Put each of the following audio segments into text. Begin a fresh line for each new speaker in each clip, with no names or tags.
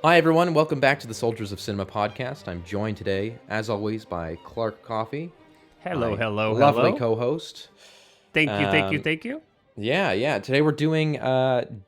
Hi, everyone. Welcome back to the Soldiers of Cinema podcast. I'm joined today, as always, by Clark Coffey,
Hello,
my
hello,
lovely
hello.
co-host.
Thank you, thank you,
Um,
thank you.
yeah. Today we're doing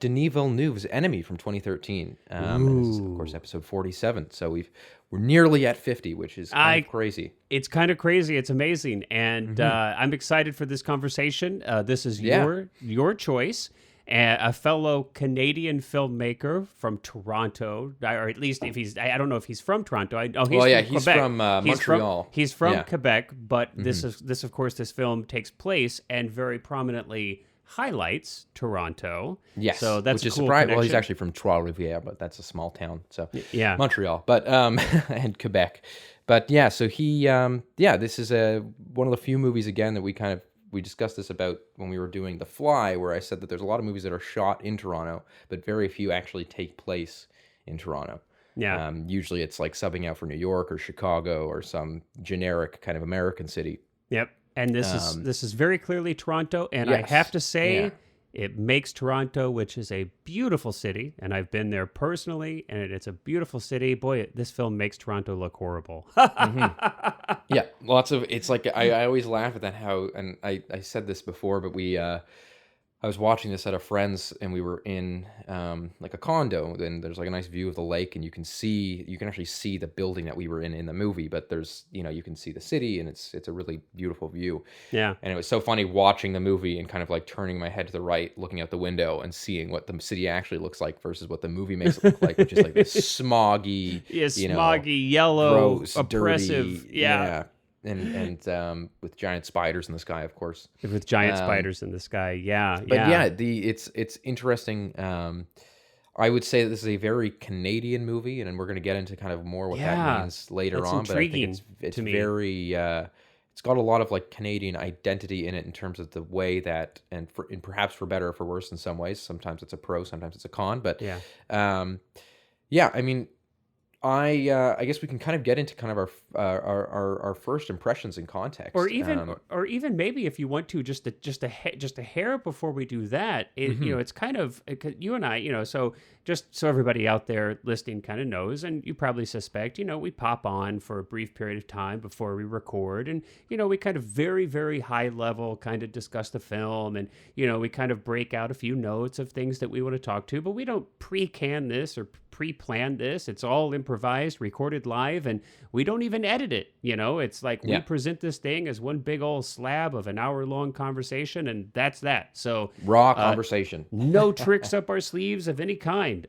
Denis Villeneuve's Enemy from 2013, and this is, of course,
Ooh.
episode 47. So we're nearly at 50, which is kind of
I
crazy.
It's kind of crazy. It's amazing, and
Hmm.
I'm excited for this conversation. This is
Yeah.
your choice. A fellow Canadian filmmaker from Toronto, or at least if I don't know if he's from Toronto. He's
Well, yeah,
from
he's
Quebec.
from Montreal.
He's from
Yeah.
Quebec, but
Hmm.
this of course this film takes place and very prominently highlights Toronto.
Yes,
So that's
which
a
is
cool
surprising. Well, he's
connection.
actually from Trois-Rivières, but that's a small town. So
Yeah.
Montreal, but and Quebec, but yeah. So this is one of the few movies again that we discussed this about when we were doing The Fly, where I said that there's a lot of movies that are shot in Toronto, but very few actually take place in Toronto.
Yeah.
Usually, it's like subbing out for New York or Chicago or some generic kind of American city.
Yep. And
Um,
this is very clearly Toronto, and I have
yes,
to say
yeah.
it makes Toronto, which is a beautiful city, and I've been there personally, and it's a beautiful city. Boy, this film makes Toronto look horrible.
Yeah, lots of it's like I always laugh at that and I said this before, but I was watching this at a friend's and we were in like a condo, and there's like a nice view of the lake, and you can actually see the building that we were in the movie, but there's you can see the city, and it's a really beautiful view.
Yeah.
And it was so funny watching the movie and kind of like turning my head to the right, looking out the window and seeing what the city actually looks like versus what the movie makes it look like, which is like this smoggy,
Yeah, smoggy, yellow,
gross,
oppressive.
dirty,
Yeah.
and with giant spiders in the sky, of course.
With giant
Um,
spiders in the sky. Yeah.
but
Yeah.
it's interesting. I would say that this is a very Canadian movie, and we're going to get into kind of more what that
Yeah.
means later
That's
on. But I think
intriguing
it's
to me.
very it's got a lot of like Canadian identity in it in terms of the way that, and perhaps for better or for worse in some ways. Sometimes it's a pro, sometimes it's a con. But
Yeah.
um, yeah, I mean, I guess we can kind of get into kind of our first impressions in context.
Or even maybe if you want to just a hair before we do that,
Mhm.
it's kind of you and I, so just so everybody out there listening kind of knows, and you probably suspect, we pop on for a brief period of time before we record, and we kind of very, very high level kind of discuss the film, and we kind of break out a few notes of things that we want to talk to, but we don't pre-can this or pre-plan this. It's all improvised, recorded live, and we don't even edit it. It's like we
Yeah.
present this thing as one big old slab of an hour-long conversation, and that's that. So
Raw conversation.
no tricks up our sleeves of any kind.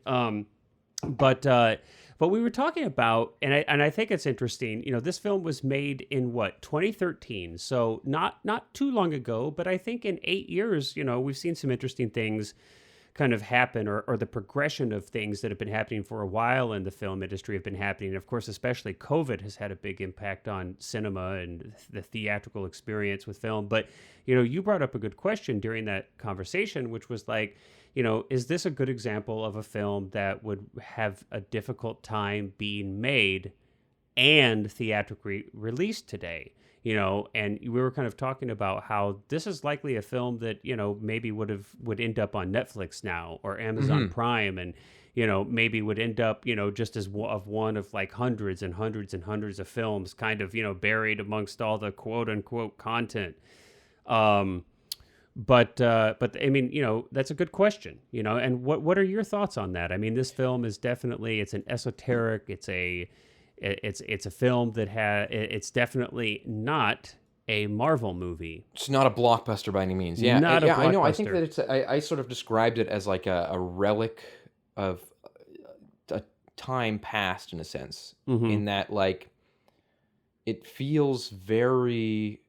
But we were talking about, and I think it's interesting. This film was made in what, 2013, so not too long ago. But I think in 8 years, we've seen some interesting things kind of happen, or the progression of things that have been happening for a while in the film industry have been happening. And of course, especially COVID has had a big impact on cinema and the theatrical experience with film. But, you brought up a good question during that conversation, which was like, is this a good example of a film that would have a difficult time being made and theatrically released today? And we were kind of talking about how this is likely a film that, maybe would end up on Netflix now or Amazon Prime, and, maybe would end up, just as one of like hundreds and hundreds and hundreds of films kind of, buried amongst all the quote unquote content. But I mean, that's a good question, and what are your thoughts on that? I mean, this film is definitely, it's an esoteric, it's a film that it's definitely not a Marvel movie.
It's not a blockbuster by any means. Yeah,
Not a
yeah, I know. I think
blockbuster.
that I sort of described it as like a relic of a time past, in a sense, in that like it feels very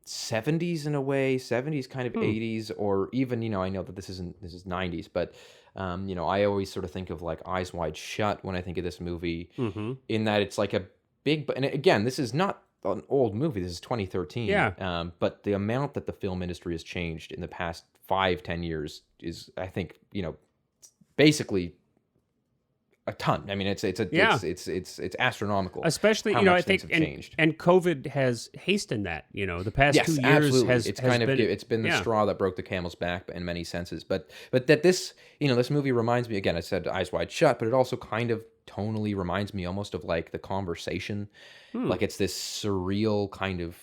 70s in a way, 70s kind of 80s, or even, I know that this is 90s, but I always sort of think of like Eyes Wide Shut when I think of this movie, in that it's like a big, and again, this is not an old movie, this is 2013.
Yeah.
But the amount that the film industry has changed in the past 5-10 years is, I think, basically a ton. I mean, it's
Yeah.
it's astronomical.
Especially,
How
you know, I
much things
think,
have changed.
and COVID has hastened that. You know, the past 2
Yes,
years
absolutely. It's
has
kind of
been,
it's been the
yeah,
straw that broke the camel's back in many senses. But that this this movie reminds me again. I said Eyes Wide Shut, but it also kind of tonally reminds me almost of like The Conversation.
hmm.
Like it's this surreal kind of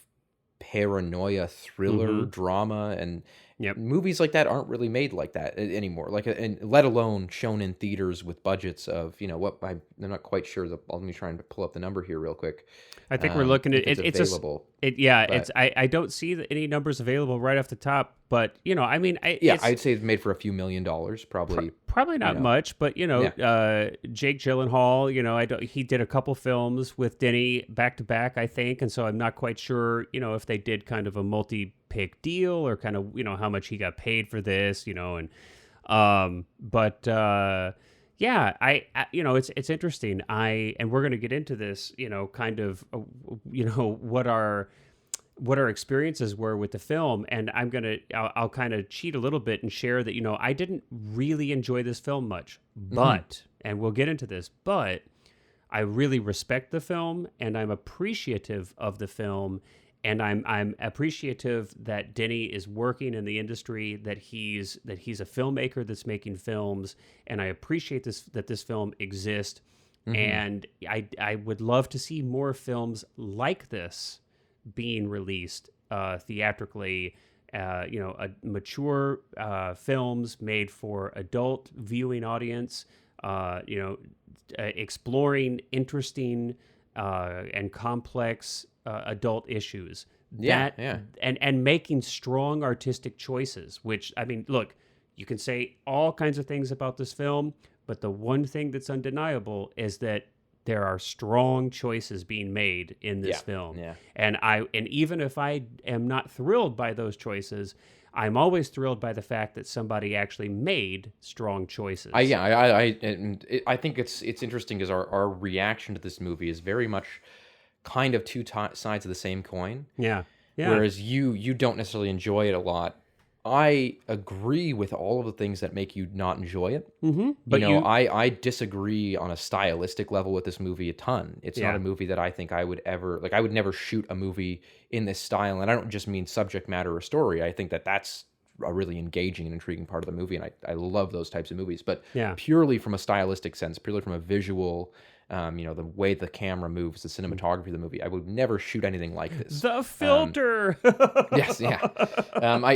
paranoia thriller
Mm-hmm.
drama, and
Yep.
movies like that aren't really made like that anymore, like, and let alone shown in theaters with budgets of what I'm not quite sure. Let me try and pull up the number here real quick,
I think we're looking at
if it's
it.
available.
Yeah. It's
But
I don't see any numbers available right off the top, but you know, I mean,
yeah,
it's
I'd say it's made for a few $1 million, probably.
probably not much, but you know,
Yeah.
Jake Gyllenhaal, you know, he did a couple films with Denny back to back, I think, and so I'm not quite sure, you know, if they did kind of a multi-pick deal or kind of, you know, how much he got paid for this, you know, and but yeah, you know, it's interesting. And we're going to get into this, you know, kind of, you know, what our experiences were with the film, and I'll kind of cheat a little bit and share that, you know, I didn't really enjoy this film much, but and we'll get into this, but I really respect the film, and I'm appreciative of the film, and I'm appreciative that Denny is working in the industry, that he's a filmmaker that's making films, and I appreciate that this film exists, and I would love to see more films like this being released theatrically, you know, mature films made for adult viewing audience, you know, exploring interesting and complex adult issues.
Yeah, yeah.
And making strong artistic choices, which, I mean, look, you can say all kinds of things about this film, but the one thing that's undeniable is that there are strong choices being made in this film.
Yeah.
And even if I am not thrilled by those choices, I'm always thrilled by the fact that somebody actually made strong choices.
I think it's interesting because our reaction to this movie is very much kind of two sides of the same coin.
Yeah. Yeah.
Whereas you don't necessarily enjoy it a lot. I agree with all of the things that make you not enjoy it.
Mm-hmm. But
I disagree on a stylistic level with this movie a ton. It's not
Yeah.
a movie that I think I would ever, like, I would never shoot a movie in this style. And I don't just mean subject matter or story. I think that that's a really engaging and intriguing part of the movie. And I love those types of movies. But
Yeah.
purely from a stylistic sense, purely from a visual, the way the camera moves, the cinematography of the movie, I would never shoot anything like this.
The filter.
Yes, yeah.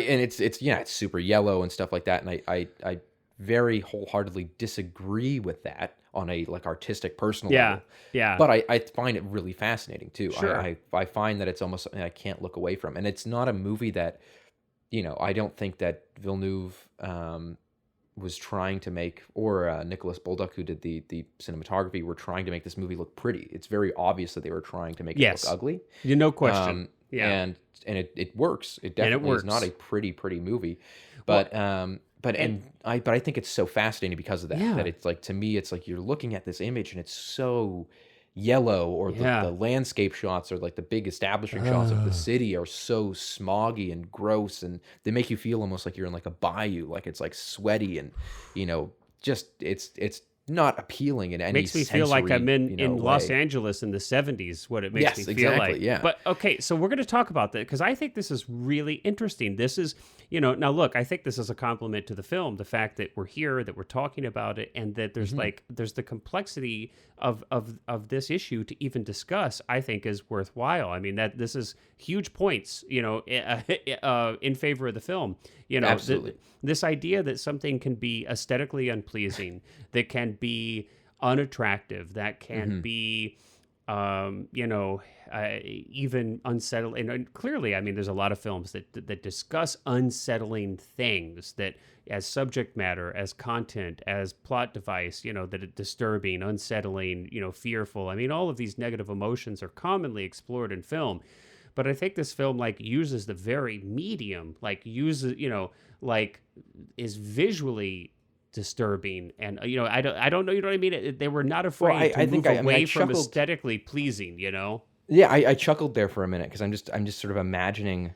It's super yellow and stuff like that, and I very wholeheartedly disagree with that on a like artistic, personal level.
Yeah.
But I find it really fascinating too.
Sure.
I find that it's almost something I can't look away from, and it's not a movie that, I don't think that Villeneuve was trying to make, or Nicholas Bolduc, who did the cinematography, were trying to make this movie look pretty. It's very obvious that they were trying to make it look ugly.
No question.
And it works. It definitely is not a pretty movie, but I think it's so fascinating because of that.
Yeah.
That it's like, to me, it's like you're looking at this image and it's so yellow, or the landscape shots, or like the big establishing shots of the city are so smoggy and gross, and they make you feel almost like you're in like a bayou, like it's like sweaty, and just it's not appealing in any
makes me feel like I'm in
way.
Los Angeles in the 70s, what it makes me feel like.
Yeah.
But okay, so we're going to talk about that because I think this is really interesting. This is, now look, I think this is a compliment to the film, the fact that we're here, that we're talking about it, and that there's there's the complexity of this issue to even discuss, I think is worthwhile. I mean, that this is huge points, in favor of the film.
Absolutely.
This idea that something can be aesthetically unpleasing, that can be unattractive, that can be, even unsettling. And clearly, I mean, there's a lot of films that discuss unsettling things that, as subject matter, as content, as plot device, that it's disturbing, unsettling, fearful. I mean, all of these negative emotions are commonly explored in film. But I think this film uses the very medium, is visually disturbing, and I don't know, what I mean. They were not afraid to move away from aesthetically pleasing.
Yeah, I chuckled there for a minute because I'm just sort of imagining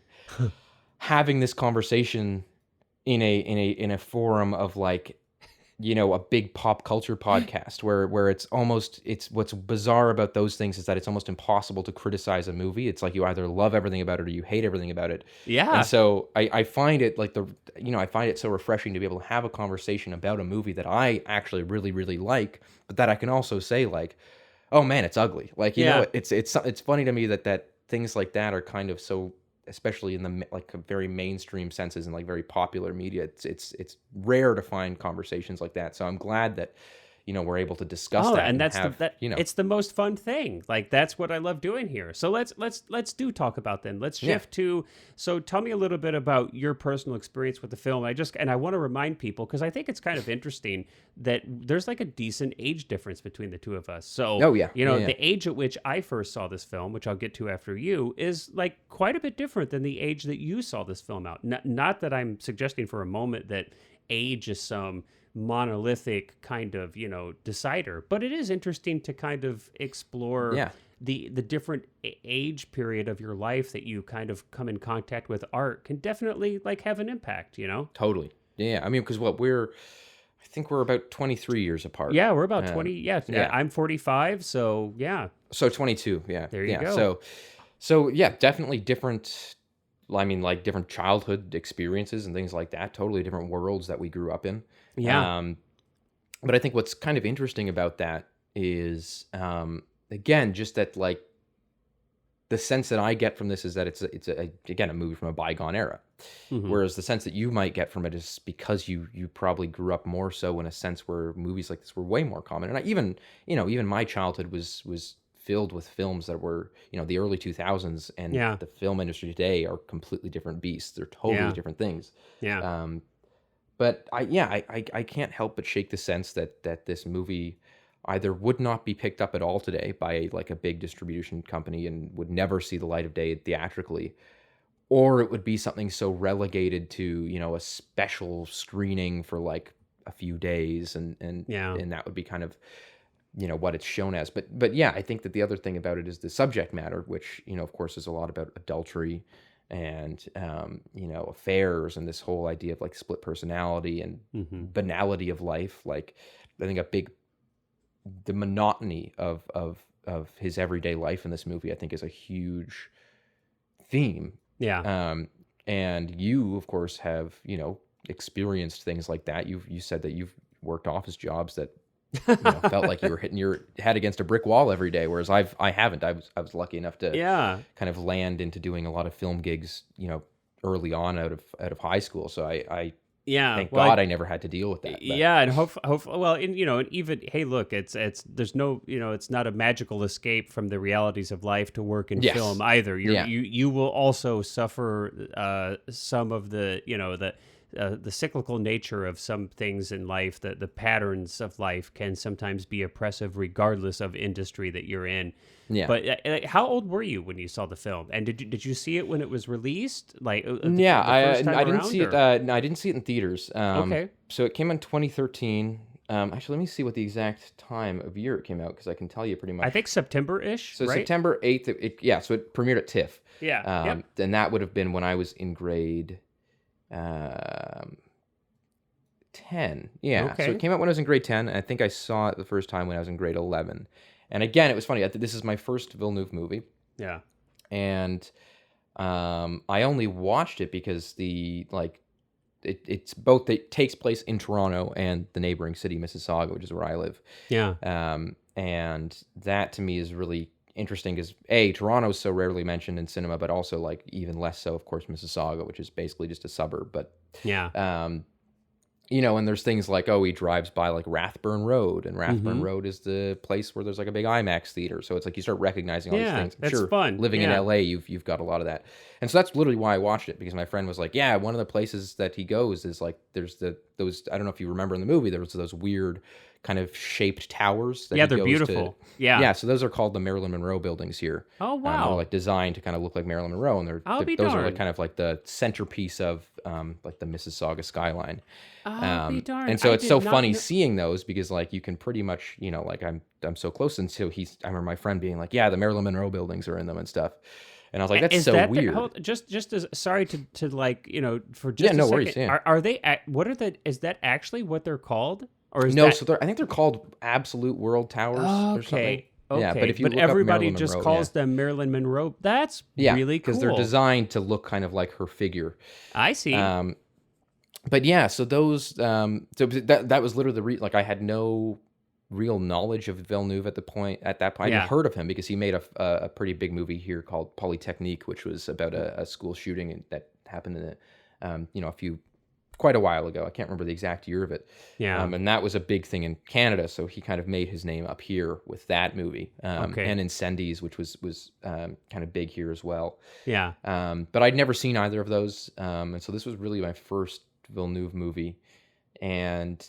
having this conversation in a forum of like a big pop culture podcast where it's what's bizarre about those things is that it's almost impossible to criticize a movie. It's like you either love everything about it or you hate everything about it.
Yeah.
And so I find it like I find it so refreshing to be able to have a conversation about a movie that I actually really, really like, but that I can also say like, oh man, it's ugly. Like, it's funny to me that things like that are kind of so, especially in the like very mainstream senses and like very popular media, it's rare to find conversations like that. So I'm glad that we're able to discuss that.
And that's it's the most fun thing. Like that's what I love doing here. So let's do talk about them. Let's shift to. So tell me a little bit about your personal experience with the film. I want to remind people, because I think it's kind of interesting that there's like a decent age difference between the two of us. So the age at which I first saw this film, which I'll get to after you, is like quite a bit different than the age that you saw this film out. Not that I'm suggesting for a moment that age is some monolithic kind of decider, but it is interesting to kind of explore the different age period of your life that you kind of come in contact with art can definitely like have an impact.
Totally. I mean, because I think we're about 23 years apart.
Yeah, we're about 20. I'm 45, so
so 22.
There you go.
So definitely different. I mean, like different childhood experiences and things like that. Totally different worlds that we grew up in. But I think what's kind of interesting about that is, again, just that like the sense that I get from this is that it's again a movie from a bygone era, whereas the sense that you might get from it is because you probably grew up more so in a sense where movies like this were way more common. And even my childhood was filled with films that were, the early 2000s, and the film industry today are completely different beasts. They're totally different things. But I can't help but shake the sense that this movie either would not be picked up at all today by like a big distribution company and would never see the light of day theatrically, or it would be something so relegated to, a special screening for like a few days, and that would be kind of what it's shown as. But I think that the other thing about it is the subject matter, which of course is a lot about adultery and affairs and this whole idea of like split personality and banality of life. Like I think the monotony of his everyday life in this movie, I think, is a huge theme. And you of course have experienced things like that. You said that you've worked office jobs that felt like you were hitting your head against a brick wall every day, whereas I haven't. I was lucky enough to kind of land into doing a lot of film gigs, early on out of high school. So I thank God I never had to deal with that. But.
And even hey, look, it's there's no it's not a magical escape from the realities of life to work in film either. You will also suffer some of the cyclical nature of some things in life, that the patterns of life can sometimes be oppressive regardless of industry that you're in. But how old were you when you saw the film? And did you see it when it was released? Like
I didn't see it. No, I didn't see it in theaters. Okay. So it came in 2013. Actually, let me see what the exact time of year it came out, because I can tell you pretty much.
I think September-ish.
So
right?
September 8th. So it premiered at TIFF. And that would have been when I was in grade 10. So it came out when I was in grade 10, and I think I saw it the first time when I was in grade 11. And again, it was funny. This is my first Villeneuve movie. And I only watched it because it takes place in Toronto and the neighboring city, Mississauga, which is where I live. And that to me is really interesting because Toronto is so rarely mentioned in cinema, but also like even less so, of course, Mississauga, which is basically just a suburb. But and there's things like, he drives by like Rathburn Road, and Rathburn Road is the place where there's like a big IMAX theater. So it's like you start recognizing all these things.
That's fun.
Living in LA, you've got a lot of that. And so that's literally why I watched it, because my friend was like, one of the places that he goes is like, there's those, I don't know if you remember in the movie, there was those weird kind of shaped towers. That
they're beautiful.
So those are called the Marilyn Monroe buildings here.
Oh, wow.
They're like designed to kind of look like Marilyn Monroe, and those are like kind of like the centerpiece of like the Mississauga skyline.
Be darned.
And so it's so funny seeing those, because like you can pretty much, like I'm so close. And so I remember my friend being like, the Marilyn Monroe buildings are in them and stuff. And I was like, that's so weird.
Just as sorry to like, for just a second.
Worries. Yeah.
Are they, is that actually what they're called Or is
No,
that
so I think they're called Absolute World Towers or something.
okay?
Yeah, but
Okay,
if you
but
look up
everybody
Marilyn
just
Monroe,
calls them Marilyn Monroe. That's
yeah,
really
because they're
cool.
designed to look kind of like her figure.
I see.
But yeah, so those so that was literally like I had no real knowledge of Villeneuve at that point. I
Yeah.
had heard of him because he made a pretty big movie here called Polytechnique, which was about a school shooting that happened in quite a while ago. I can't remember the exact year of it.
Yeah.
And that was a big thing in Canada, so he kind of made his name up here with that movie.
Okay.
And Incendies, which was kind of big here as well.
Yeah.
But I'd never seen either of those, and so this was really my first Villeneuve movie. And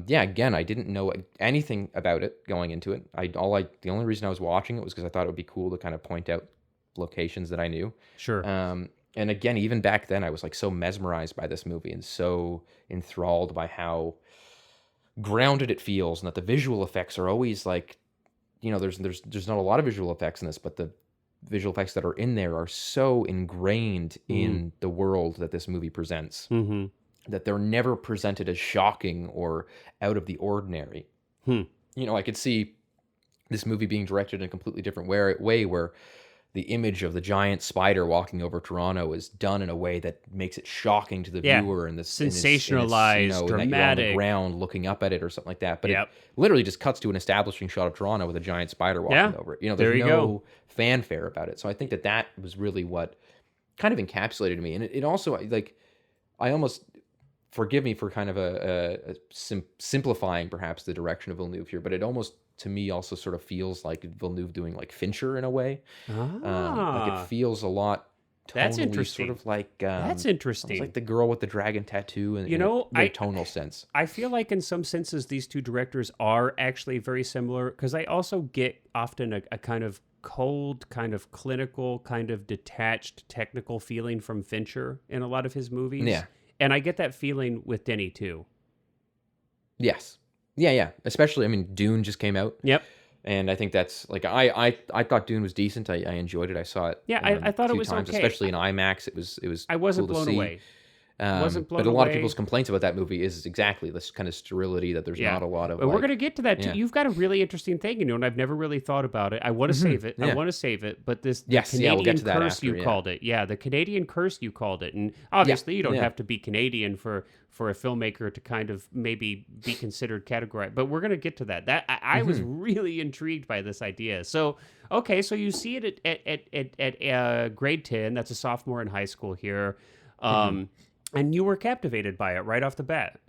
yeah, again, I didn't know anything about it going into it. The only reason I was watching it was because I thought it would be cool to kind of point out locations that I knew.
Sure.
And again, even back then, I was like so mesmerized by this movie and so enthralled by how grounded it feels, and that the visual effects are always like, there's not a lot of visual effects in this, but the visual effects that are in there are so ingrained in the world that this movie presents.
Mm-hmm.
That they're never presented as shocking or out of the ordinary. I could see this movie being directed in a completely different way where the image of the giant spider walking over Toronto is done in a way that makes it shocking to the viewer, and this
sensationalized, dramatic,
and that you're on the ground looking up at it or something like that. But it literally just cuts to an establishing shot of Toronto with a giant spider walking over it. There's no fanfare about it. So I think that was really what kind of encapsulated me, and it also I almost. Forgive me for kind of simplifying perhaps the direction of Villeneuve here, but it almost to me also sort of feels like Villeneuve doing like Fincher in a way. Like it feels a lot tonally,
that's interesting.
Sort of like
that's interesting.
Like the girl with the dragon tattoo, and in a tonal sense.
I feel like in some senses these two directors are actually very similar, because I also get often a kind of cold, kind of clinical, kind of detached technical feeling from Fincher in a lot of his movies.
Yeah.
And I get that feeling with Denny too.
Yes. Yeah. Especially, I mean, Dune just came out.
Yep.
And I think that's like I thought Dune was decent. I enjoyed it. I saw it.
Yeah, I thought it was
times,
okay.
Especially in IMAX. It was.
I wasn't
cool to
blown
see.
away. But
a lot of people's complaints about that movie is exactly this kind of sterility, that there's not a lot of.
But we're going to get to that too. You've got a really interesting thing, and I've never really thought about it. I want to save it. I want to save it. But the Canadian
we'll get to that
curse
after,
you called it. Yeah, the Canadian curse you called it. And obviously you don't have to be Canadian for a filmmaker to kind of maybe be considered categorized. But we're going to get to that. I was really intrigued by this idea. So, okay, so you see it at grade 10. That's a sophomore in high school here. And you were captivated by it right off the bat.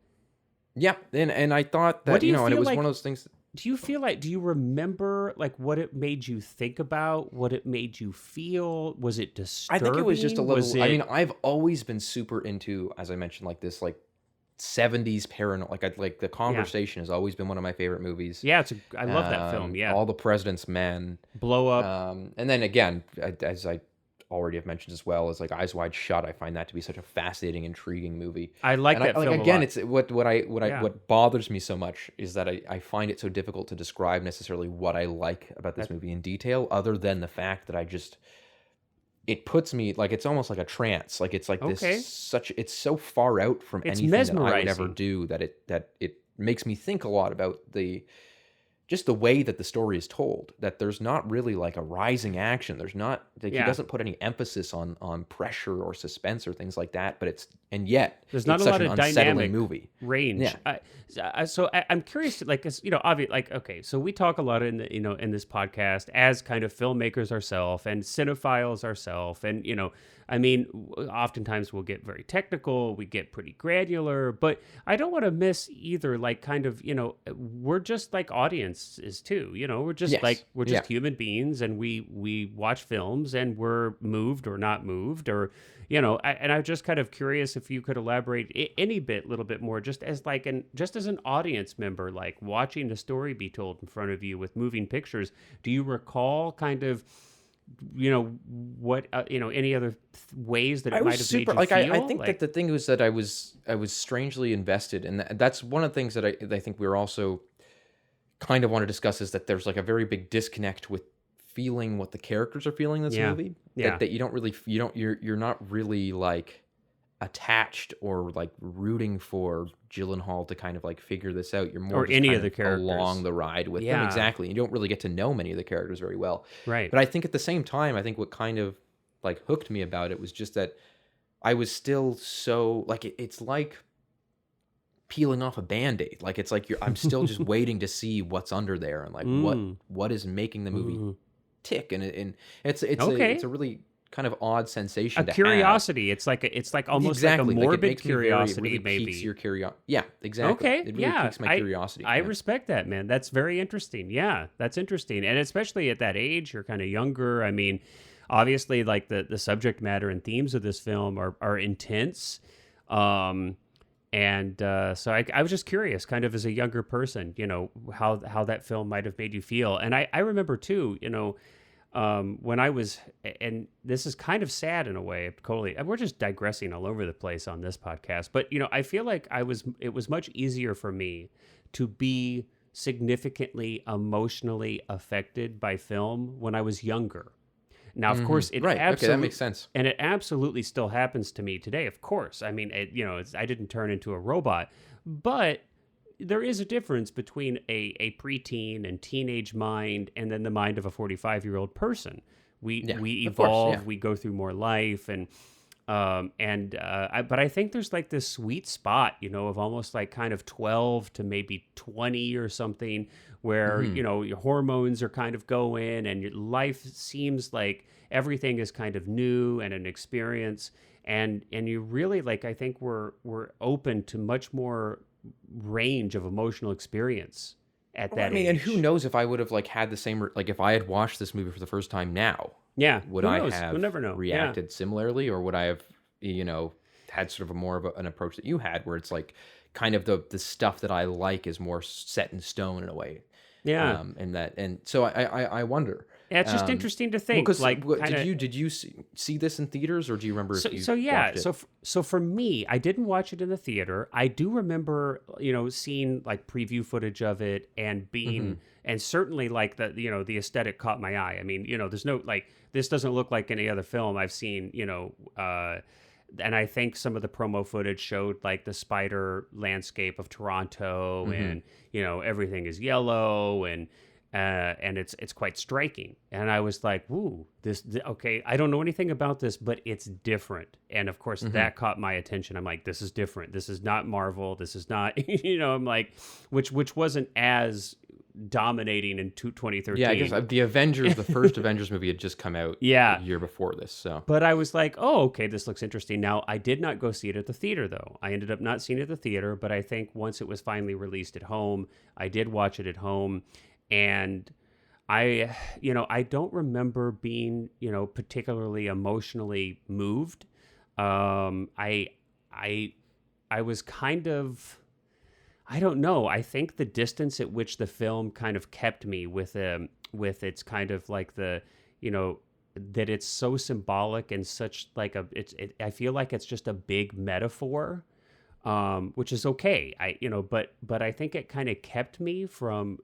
Yeah, and I thought that, and it was one of those things.
Do you remember like what it made you think about, what it made you feel? Was it disturbing?
I think it was just a little, I mean, I've always been super into, as I mentioned, like this, like 70s paranormal, like The Conversation has always been one of my favorite movies.
Yeah, I love that film. Yeah.
All the President's Men.
Blow Up.
And then again, as I already have mentioned as well, is like Eyes Wide Shut. I find that to be such a fascinating, intriguing movie.
I like that film
again,
a lot.
It's what bothers me so much is that I find it so difficult to describe necessarily what I like about this movie in detail, other than the fact that it puts me like, it's almost like a trance. Like it's like it's so far out from anything that I would ever do that it makes me think a lot about just the way that the story is told, that there's not really like a rising action. There's not, he doesn't put any emphasis on pressure or suspense or things like that, but yet
there's not a lot of dynamic
movie
range. Yeah. So I'm curious, like, obviously, like, okay, so we talk a lot in this podcast as kind of filmmakers ourselves and cinephiles ourselves. And, I mean, oftentimes we'll get very technical, we get pretty granular, but I don't want to miss either, like, kind of, we're just like audiences too, we're just human beings, and we watch films and we're moved or not moved, or, and I'm just kind of curious if you could elaborate little bit more, just as an audience member, like watching the story be told in front of you with moving pictures. Do you recall kind of, what any other ways that it might have made you feel?
I think that the thing was that I was strangely invested, and that's one of the things that I think we're also kind of want to discuss, is that there's like a very big disconnect with feeling what the characters are feeling in this movie. That you don't really, you're not really like attached or like rooting for Gyllenhaal to kind of like figure this out. You're more
Or
just
any
kind
of the
of
characters.
along the ride with them.
Yeah.
Exactly. You don't really get to know many of the characters very well.
Right.
But I think at the same time, I think what kind of like hooked me about it was just that I was still so like it's like peeling off a Band-Aid. Like it's like I'm still just waiting to see what's under there and like what is making the movie tick. And it's
Okay.
it's a really kind of odd sensation
A
to
curiosity.
have.
It's like almost
Exactly.
like a
Like it
morbid
makes me very,
curiosity,
it really
maybe.
piques your curiosity. Yeah, exactly.
Okay,
It really
yeah,
piques my curiosity.
I
yeah.
respect that, man. That's very interesting. Yeah, that's interesting, and especially at that age, you're kind of younger. I mean, obviously, like the subject matter and themes of this film are intense, and so I was just curious, kind of as a younger person, you know, how that film might have made you feel, and I remember too, you know. When I was, and this is kind of sad in a way, totally, we're just digressing all over the place on this podcast, but you know, I feel like it was much easier for me to be significantly emotionally affected by film when I was younger. Now, of course, it
Right. Okay, that
absolutely
makes sense.
and it absolutely still happens to me today. Of course, I mean, you know, I didn't turn into a robot, but there is a difference between a preteen and teenage mind and then the mind of a 45-year-old person. We
of course,
evolve,
yeah.
we go through more life, but I think there's like this sweet spot, you know, of almost like kind of 12 to maybe 20 or something, where you know your hormones are kind of going and your life seems like everything is kind of new and an experience, and you really like, I think we're open to much more range of emotional experience at that
I mean,
age.
and who knows if I would have like had the same like if I had watched this movie for the first time now,
Yeah,
would
who
I
knows?
have
We'll never know.
reacted similarly, or would I have had sort of an approach that you had, where it's like kind of the stuff that I like is more set in stone in a way.
Yeah,
And so I wonder.
yeah. It's just interesting to think.
Because
like,
did you see this in theaters, or do you remember if you
yeah.
watched it?
So for me, I didn't watch it in the theater. I do remember, you know, seeing like preview footage of it and being, and certainly like the aesthetic caught my eye. I mean, you know, there's no like, this doesn't look like any other film I've seen, you know, and I think some of the promo footage showed like the spider landscape of Toronto, and you know, everything is yellow, and it's quite striking. And I was like, "Ooh, okay, I don't know anything about this, but it's different." And of course, that caught my attention. I'm like, "This is different. This is not Marvel. This is not," you know. I'm like, which wasn't as dominating in 2013.
Yeah, I guess the Avengers, the first Avengers movie had just come out
Yeah.
a year before this. So,
But I was like, oh, okay, this looks interesting. Now, I did not go see it at the theater, though. I ended up not seeing it at the theater, but I think once it was finally released at home, I did watch it at home. And I don't remember being, you know, particularly emotionally moved. I was kind of, I don't know. I think the distance at which the film kind of kept me with its kind of like the, you know, that it's so symbolic and such like I feel like it's just a big metaphor, which is okay. But I think it kind of kept me from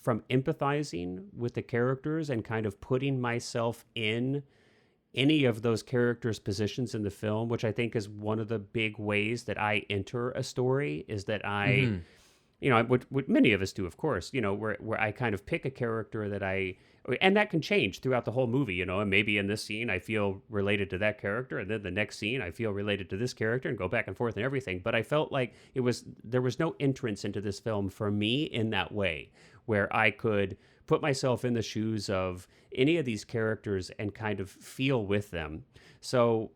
empathizing with the characters and kind of putting myself in any of those characters' positions in the film, which I think is one of the big ways that I enter a story, is that I, you know, what many of us do, of course, you know, where I kind of pick a character that and that can change throughout the whole movie, you know, and maybe in this scene I feel related to that character, and then the next scene I feel related to this character, and go back and forth and everything. But I felt like there was no entrance into this film for me in that way, where I could put myself in the shoes of any of these characters and kind of feel with them. So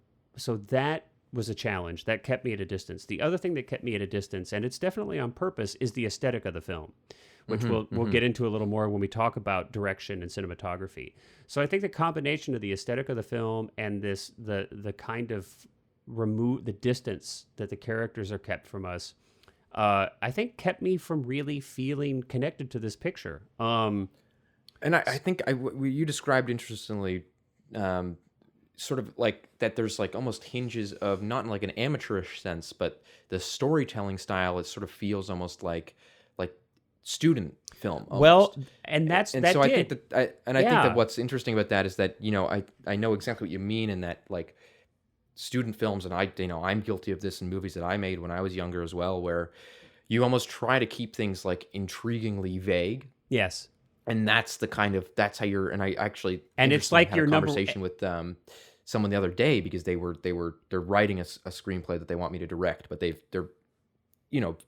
that was a challenge that kept me at a distance. The other thing that kept me at a distance, and it's definitely on purpose, is the aesthetic of the film, which we'll get into a little more when we talk about direction and cinematography. So I think the combination of the aesthetic of the film and the kind of the distance that the characters are kept from us, I think kept me from really feeling connected to this picture.
and I think you described interestingly, sort of like that there's like almost hinges of not in like an amateurish sense, but the storytelling style, it sort of feels almost like student film almost.
Well, and
I think that what's interesting about that is that, you know, I know exactly what you mean, in that like student films, and I'm guilty of this in movies that I made when I was younger as well, where you almost try to keep things like intriguingly vague.
Yes.
And that's how you're, and I actually,
and it's like
had
your
a conversation with someone the other day, because they're writing a screenplay that they want me to direct, but they're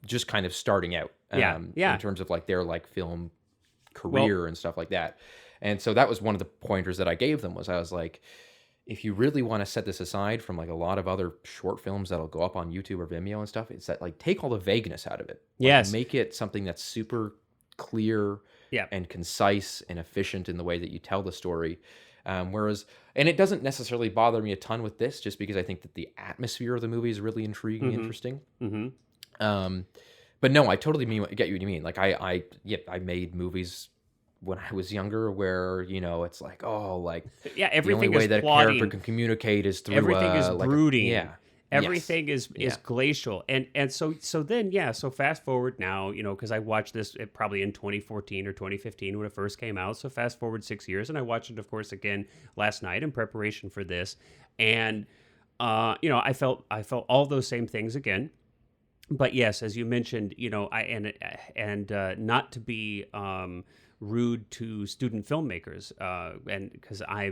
just kind of starting out in terms of like their like film career and stuff like that. And so that was one of the pointers that I gave them, was I was like, if you really want to set this aside from like a lot of other short films that'll go up on YouTube or Vimeo and stuff, it's that like take all the vagueness out of it. Like,
yes.
Make it something that's super clear and concise and efficient in the way that you tell the story. Whereas, and it doesn't necessarily bother me a ton with this, just because I think that the atmosphere of the movie is really intriguing and interesting. But no, I totally get what you mean. Like I made movies when I was younger where, it's like,
everything
the only way
is
that
plotting.
a character can communicate is through
everything is brooding. Everything
yes.
is glacial. And so fast forward now, because I watched this probably in 2014 or 2015 when it first came out. So fast forward 6 years, and I watched it, of course, again last night in preparation for this. And I felt all those same things again. But yes, as you mentioned, not to be rude to student filmmakers, and because I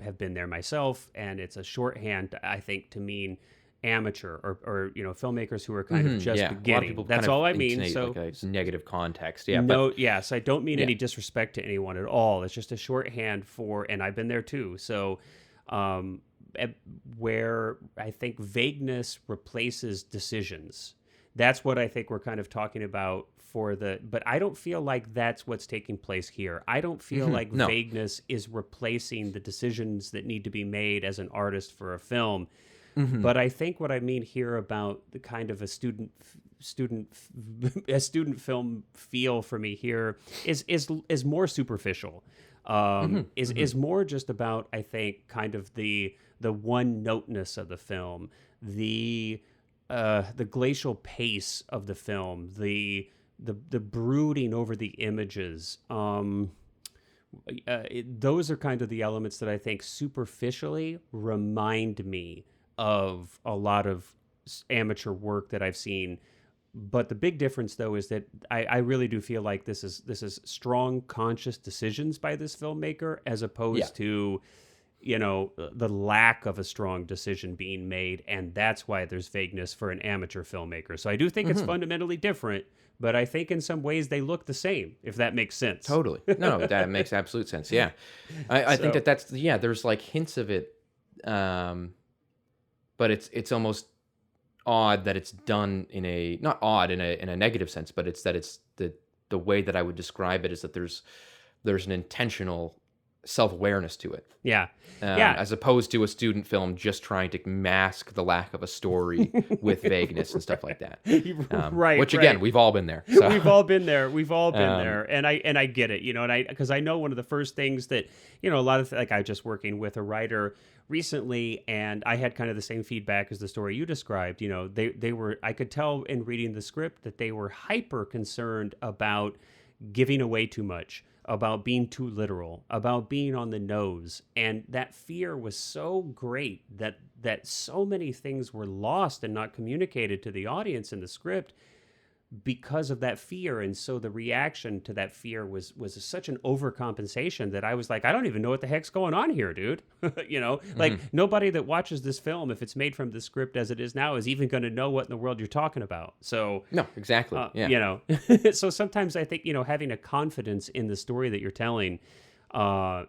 have been there myself, and it's a shorthand, I think, to mean amateur or filmmakers who are kind of just beginning. That's all I mean. So
like a negative context.
Yes, I don't mean any disrespect to anyone at all. It's just a shorthand for, and I've been there too. So where I think vagueness replaces decisions. That's what I think we're kind of talking about but I don't feel like that's what's taking place here. I don't feel like vagueness is replacing the decisions that need to be made as an artist for a film. But I think what I mean here about the kind of a student film feel for me here is more superficial. Is more just about, I think, kind of the one noteness of the film, the glacial pace of the film, the brooding over the images. Those are kind of the elements that I think superficially remind me of a lot of amateur work that I've seen. But the big difference, though, is that I really do feel like this is strong, conscious decisions by this filmmaker, as opposed to the lack of a strong decision being made, and that's why there's vagueness for an amateur filmmaker. So I do think it's fundamentally different, but I think in some ways they look the same, if that makes sense.
Totally. No, that makes absolute sense. Yeah. I think that's there's like hints of it, but it's almost odd that it's done not odd in a negative sense, but it's the way that I would describe it is that there's an intentional self-awareness to it. As opposed to a student film just trying to mask the lack of a story with vagueness and stuff like that. Which again, we've all been there. So.
We've all been there. And I get it, and because I know one of the first things that, a lot of, like, I was just working with a writer recently, and I had kind of the same feedback as the story you described. They were, I could tell in reading the script that they were hyper concerned about giving away too much, about being too literal, about being on the nose. And that fear was so great that so many things were lost and not communicated to the audience in the script because of that fear. And so the reaction to that fear was such an overcompensation that I was like, I don't even know what the heck's going on here, dude. Nobody that watches this film, if it's made from the script as it is now, is even going to know what in the world you're talking about. So
no, exactly.
So sometimes I think, having a confidence in the story that you're telling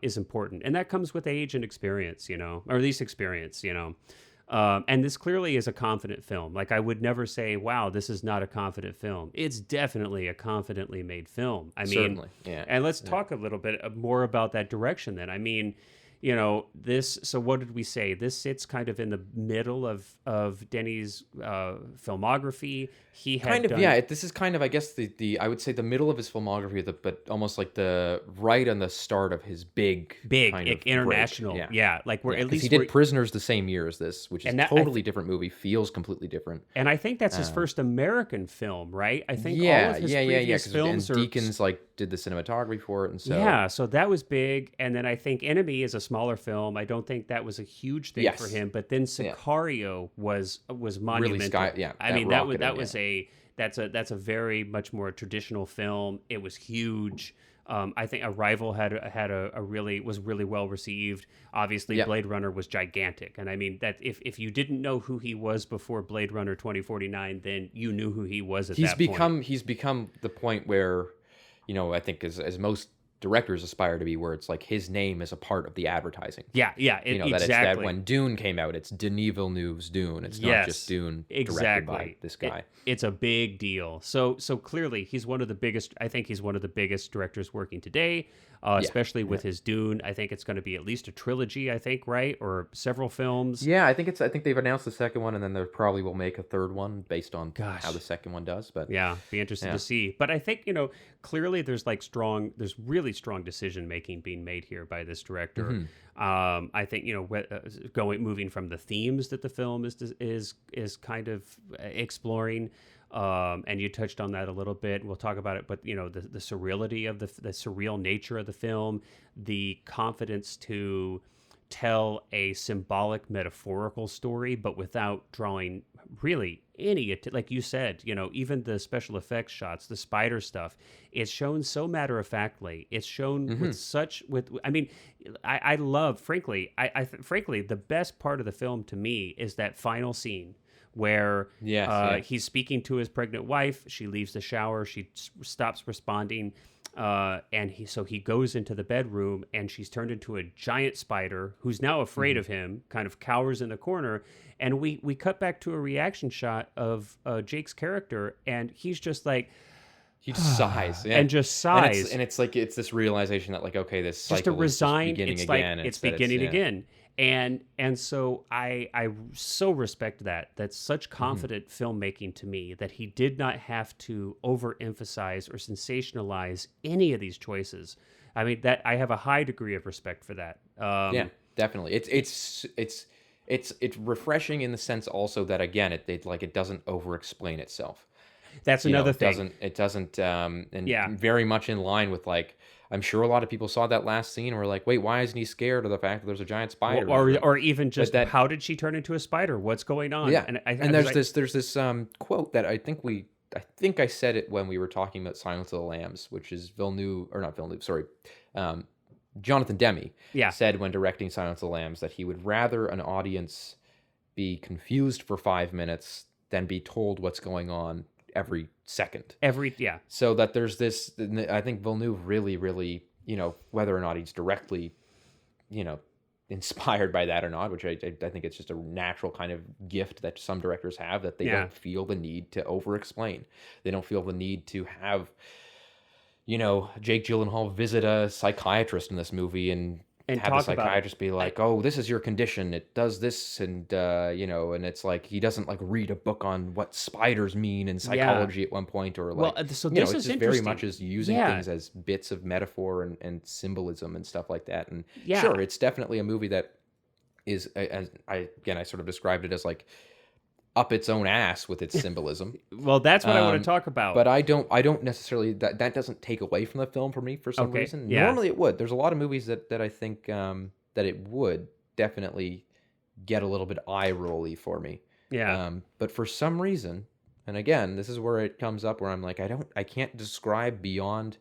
is important. And that comes with age and experience, or at least experience, and this clearly is a confident film. Like, I would never say, wow, this is not a confident film. It's definitely a confidently made film. I mean,
certainly, yeah.
And let's talk a little bit more about that direction then. I mean, so what did we say? This sits kind of in the middle of Denis' filmography. He had
this is kind of, I guess, the I would say the middle of his filmography, but almost like the right on the start of his big kind of
international
break.
Like we're at least
he did Prisoners the same year as this, which is a totally different movie, feels completely different.
And I think that's his first American film, right? I think all of his previous films
and Deakins did the cinematography for it, and so
so that was big. And then I think Enemy is a smaller film. I don't think that was a huge thing for him. But then Sicario was monumental.
Really
I mean, that's a very much more traditional film. It was huge. I think Arrival was really well received. Obviously, Blade Runner was gigantic, and I mean that if you didn't know who he was before Blade Runner 2049, then you knew who he was at that point.
He's become the point where, I think as most directors aspire to be, where it's like his name is a part of the advertising.
Exactly.
That when Dune came out, it's Denis Villeneuve's Dune. It's not just Dune directed by this guy.
It's a big deal. So clearly he's one of the biggest. I think he's one of the biggest directors working today, especially with his Dune. I think it's going to be at least a trilogy. I think, right, or several films.
Yeah, I think they've announced the second one, and then they probably will make a third one based on how the second one does. But
be interested to see. But I think clearly there's really strong decision making being made here by this director. I think moving from the themes that the film is kind of exploring, and you touched on that a little bit. We'll talk about it, but the surreality of the surreal nature of the film, the confidence to tell a symbolic, metaphorical story, but without drawing really any, like you said, even the special effects shots, the spider stuff, it's shown so matter-of-factly. It's shown I love, frankly, frankly, the best part of the film to me is that final scene where he's speaking to his pregnant wife. She leaves the shower. She stops responding. And he goes into the bedroom, and she's turned into a giant spider who's now afraid of him, kind of cowers in the corner. And we cut back to a reaction shot of Jake's character, and he's just like,
he just sighs,
and just sighs,
and it's like it's this realization that, like, okay, this cycle
just to resign.
Is
it's
again.
Like it's beginning again. And so I so respect that. That's such confident filmmaking to me, that he did not have to overemphasize or sensationalize any of these choices. I mean, that I have a high degree of respect for that.
Definitely. It's refreshing in the sense also that, again, it doesn't over-explain itself.
That's another thing.
It doesn't very much in line with, like, I'm sure a lot of people saw that last scene and were like, wait, why isn't he scared of the fact that there's a giant spider?
Or even just, how did she turn into a spider? What's going on?
Yeah. And there's this quote that I think I said it when we were talking about Silence of the Lambs, which is Jonathan Demme said when directing Silence of the Lambs that he would rather an audience be confused for 5 minutes than be told what's going on every second. So that there's this, I think Villeneuve really, whether or not he's directly, inspired by that or not, which I think it's just a natural kind of gift that some directors have, that they don't feel the need to over-explain. They don't feel the need to have, Jake Gyllenhaal visit a psychiatrist in this movie and have the psychiatrist be like, oh, this is your condition, it does this, and and it's like he doesn't like read a book on what spiders mean in psychology at one point, or like,
so this is
just very much as using things as bits of metaphor and symbolism and stuff like that. And sure, it's definitely a movie that is, as I sort of described it as, like, up its own ass with its symbolism.
Well, that's what I want to talk about.
But I don't necessarily, that doesn't take away from the film for me for some reason. Normally it would. There's a lot of movies that I think that it would definitely get a little bit eye-rolly for me. But for some reason, and again, this is where it comes up where I'm like, I can't describe beyond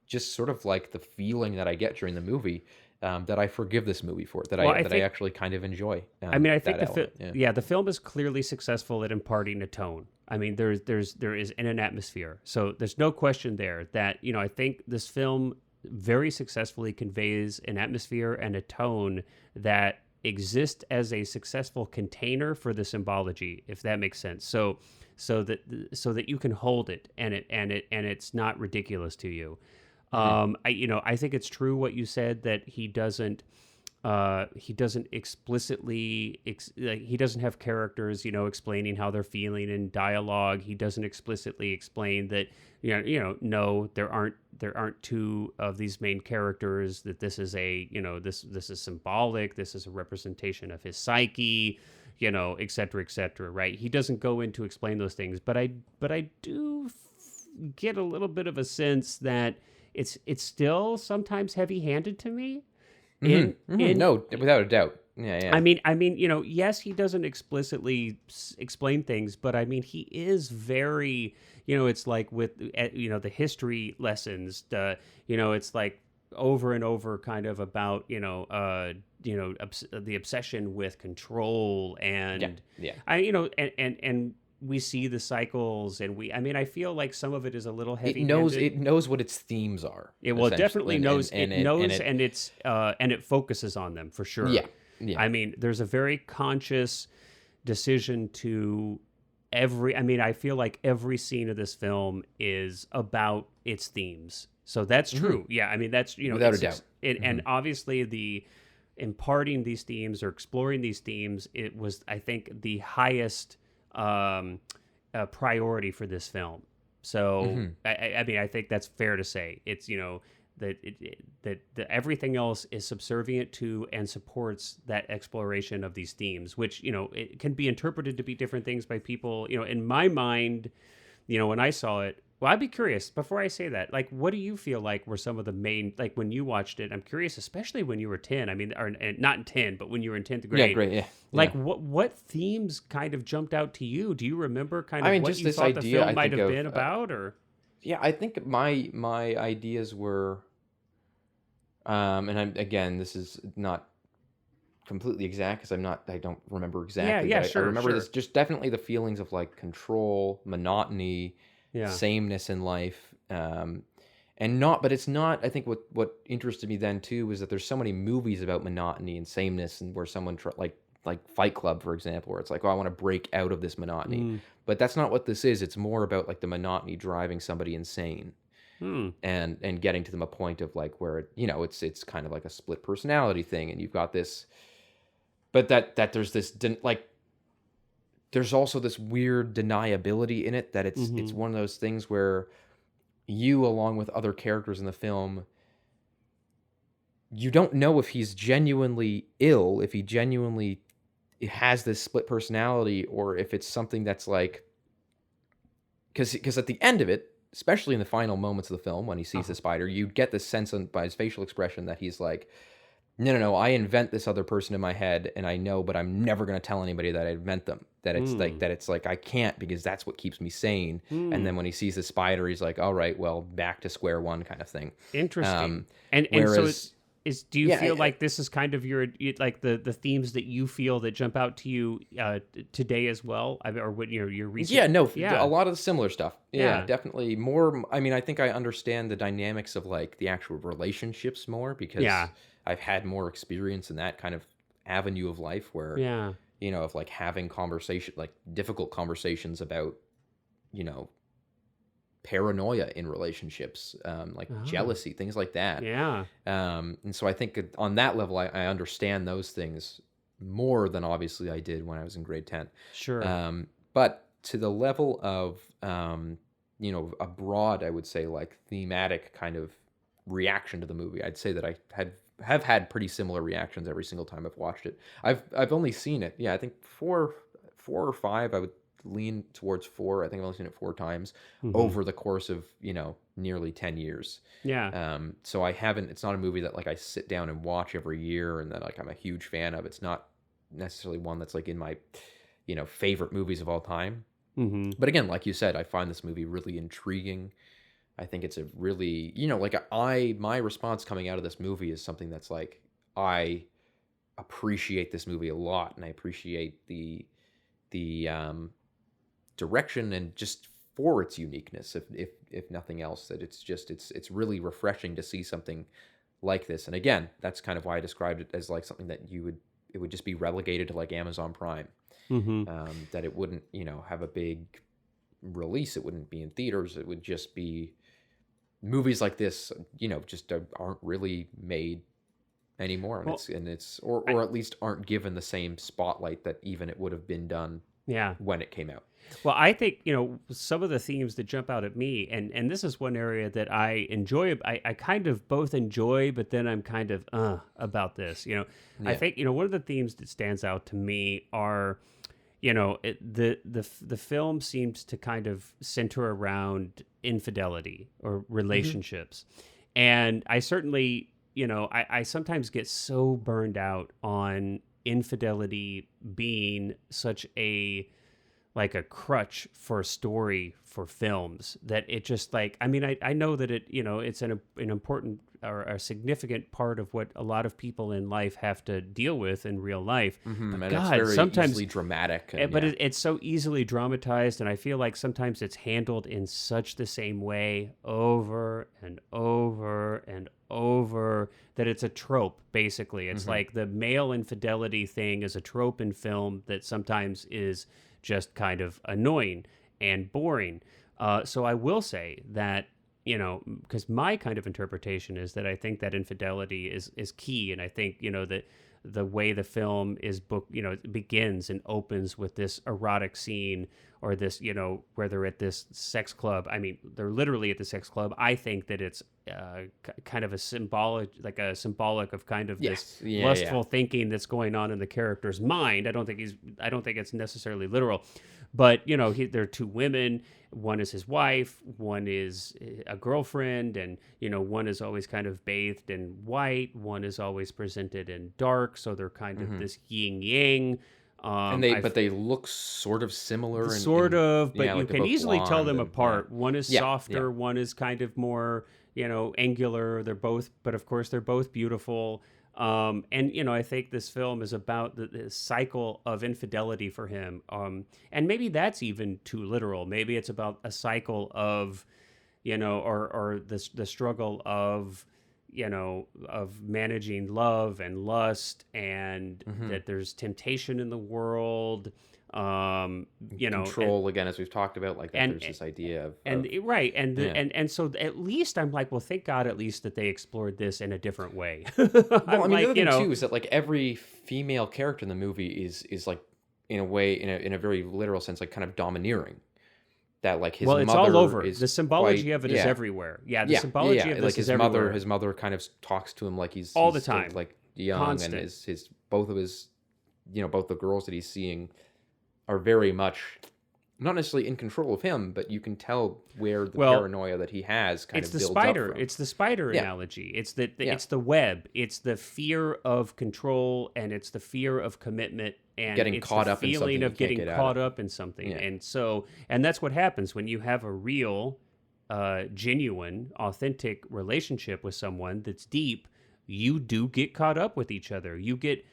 just sort of like the feeling that I get during the movie, that I forgive this movie for, I actually kind of enjoy.
I think the film is clearly successful at imparting a tone. I mean, there is in an atmosphere, so there's no question there that I think this film very successfully conveys an atmosphere and a tone that exist as a successful container for the symbology, if that makes sense. So that you can hold it and it's not ridiculous to you. I think it's true what you said, that he doesn't explicitly he doesn't have characters explaining how they're feeling in dialogue. He doesn't explicitly explain that no, there aren't two of these main characters, that this is this is symbolic, this is a representation of his psyche, et cetera, right? He doesn't go in to explain those things, but I do get a little bit of a sense that it's still sometimes heavy-handed to me.
No, without a doubt. Yeah, yeah.
Yes, he doesn't explicitly explain things, but I mean, he is very, it's like with, the history lessons, it's like over and over kind of about, the obsession with control and,
Yeah.
and we see the cycles and I feel like some of it is a little heavy handed.
It knows what its themes are.
It definitely knows, and it focuses on them for sure.
Yeah. Yeah.
I mean, there's a very conscious decision to I feel like every scene of this film is about its themes. So that's true. Yeah. I mean, that's,
without a doubt.
And obviously the imparting these themes or exploring these themes, it was, I think, the highest priority for this film. So, I think that's fair to say. It's, that everything else is subservient to and supports that exploration of these themes, which, it can be interpreted to be different things by people. In my mind, when I saw it, well, I'd be curious before I say that, like, what do you feel like were some of the main, like when you watched it, I'm curious, especially when you were 10, I mean, or not in 10, but when you were in 10th grade.
Yeah, great, yeah.
Like what themes kind of jumped out to you? Do you remember kind of what
just
you
this
thought
idea,
the film
I
might
think
have
of,
been about, or?
Yeah, I think my ideas were, and again, this is not completely exact because I don't remember exactly.
Yeah,
but
sure,
I remember
sure.
this, just definitely the feelings of like control, monotony, sameness in life, but it's not. I think what interested me then too was that there's so many movies about monotony and sameness, and where someone like Fight Club, for example, where it's like, oh, I want to break out of this monotony. But that's not what this is. It's more about like the monotony driving somebody insane. And getting to them a point of like where it's kind of like a split personality thing, and you've got this, but that there's this like there's also this weird deniability in it that it's one of those things where you, along with other characters in the film, you don't know if he's genuinely ill, if he genuinely has this split personality, or if it's something that's like, because at the end of it, especially in the final moments of the film when he sees the spider, you get this sense by his facial expression that he's like, no, I invent this other person in my head, and I know, but I'm never going to tell anybody that I invent them. That it's like I can't, because that's what keeps me sane. And then when he sees the spider, he's like, all right, well, back to square one kind of thing.
Interesting. And so do you feel like this is kind of like the themes that you feel that jump out to you today as well, or what your research?
A lot of the similar stuff. Yeah, definitely more. I mean, I think I understand the dynamics of like the actual relationships more because I've had more experience in that kind of avenue of life where of like having difficult conversations about paranoia in relationships, like jealousy, things like that. And so I think on that level, I understand those things more than obviously I did when I was in grade 10.
Sure.
But to the level of, a broad, I would say, like thematic kind of reaction to the movie, I'd say that I have had pretty similar reactions every single time I've watched it. I've only seen it, I think four or five. I would lean towards 4. I think I've only seen it 4 times over the course of nearly 10 years. So I haven't. It's not a movie that like I sit down and watch every year and that like I'm a huge fan of. It's not necessarily one that's like in my favorite movies of all time. But again, like you said, I find this movie really intriguing. I think it's a really my response coming out of this movie is something that's like, I appreciate this movie a lot, and I appreciate the direction, and just for its uniqueness, if nothing else, that it's really refreshing to see something like this. And again, that's kind of why I described it as like something that it would just be relegated to like Amazon Prime. That it wouldn't have a big release, it wouldn't be in theaters, it would just be movies like this just aren't really made anymore, or at least aren't given the same spotlight that even it would have been done when it came out.
Well, I think, some of the themes that jump out at me, and this is one area that I enjoy, I kind of both enjoy, but then I'm kind of, about this, I think, one of the themes that stands out to me are, the film seems to kind of center around infidelity or relationships. And I certainly I sometimes get so burned out on infidelity being such a crutch for a story for films that it just like, I mean, I know that it's an important or a significant part of what a lot of people in life have to deal with in real life.
Mm-hmm.
But
And
God,
it's very
sometimes
easily dramatic. And,
but it's so easily dramatized, and I feel like sometimes it's handled in such the same way over and over and over that it's a trope, basically. It's like the male infidelity thing is a trope in film that sometimes is just kind of annoying and boring. So I will say that, because my kind of interpretation is that I think that infidelity is key, and I think that the way the film is booked, it begins and opens with this erotic scene or this, where they're at this sex club. I mean, they're literally at the sex club. I think that it's kind of a symbolic of kind of this lustful thinking that's going on in the character's mind. I don't think it's necessarily literal, but there are two women. One is his wife, one is a girlfriend, and one is always kind of bathed in white, one is always presented in dark, so they're kind of this yin yang.
And they look sort of similar.
But you can easily tell them apart.
Yeah.
One is softer, one is kind of more, angular. But of course they're both beautiful. And I think this film is about the cycle of infidelity for him. And maybe that's even too literal. Maybe it's about a cycle of, or the struggle of, of managing love and lust, and that there's temptation in the world.
Control, again, as we've talked about, like that, there's this idea of
and so at least I'm like, well, thank God at least that they explored this in a different way.
Well, I mean, the other thing too is that like every female character in the movie is like, in a way, in a very literal sense, like kind of domineering. That like his mother
it's all over.
Is
the symbology of it is everywhere. Yeah, the symbology of this
like
is everywhere.
His mother kind of talks to him like he's
all the
still,
time,
like young,
constant.
And his both of his, both the girls that he's seeing are very much not necessarily in control of him, but you can tell where the paranoia that he has kind of builds up from.
It's the spider analogy. It's it's the web. It's the fear of control, and it's the fear of commitment, and
getting
it's
caught
the
up
feeling
in something
of getting caught up in something.
Yeah.
And that's what happens when you have a real, genuine, authentic relationship with someone that's deep. You do get caught up with each other. You get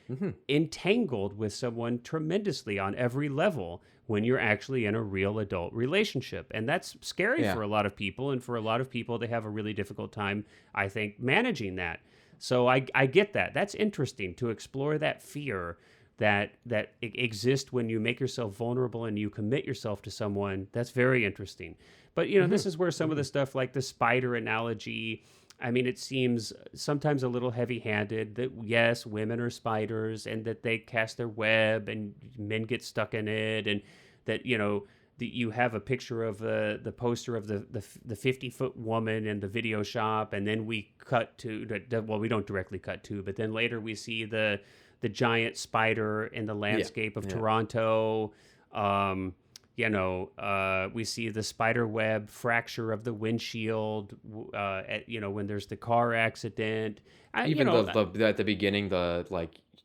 entangled with someone tremendously on every level when you're actually in a real adult relationship. And that's scary for a lot of people. And for a lot of people, they have a really difficult time, I think, managing that. So I get that. That's interesting to explore that fear that exists when you make yourself vulnerable and you commit yourself to someone. That's very interesting. But, this is where some of the stuff like the spider analogy, I mean, it seems sometimes a little heavy-handed that, yes, women are spiders and that they cast their web and men get stuck in it, and that, that you have a picture of the poster of the 50-foot woman in the video shop, and then we cut to, well, we don't directly cut to, but then later we see the giant spider in the landscape of Toronto. We see the spider web fracture of the windshield, when there's the car accident.
At the beginning,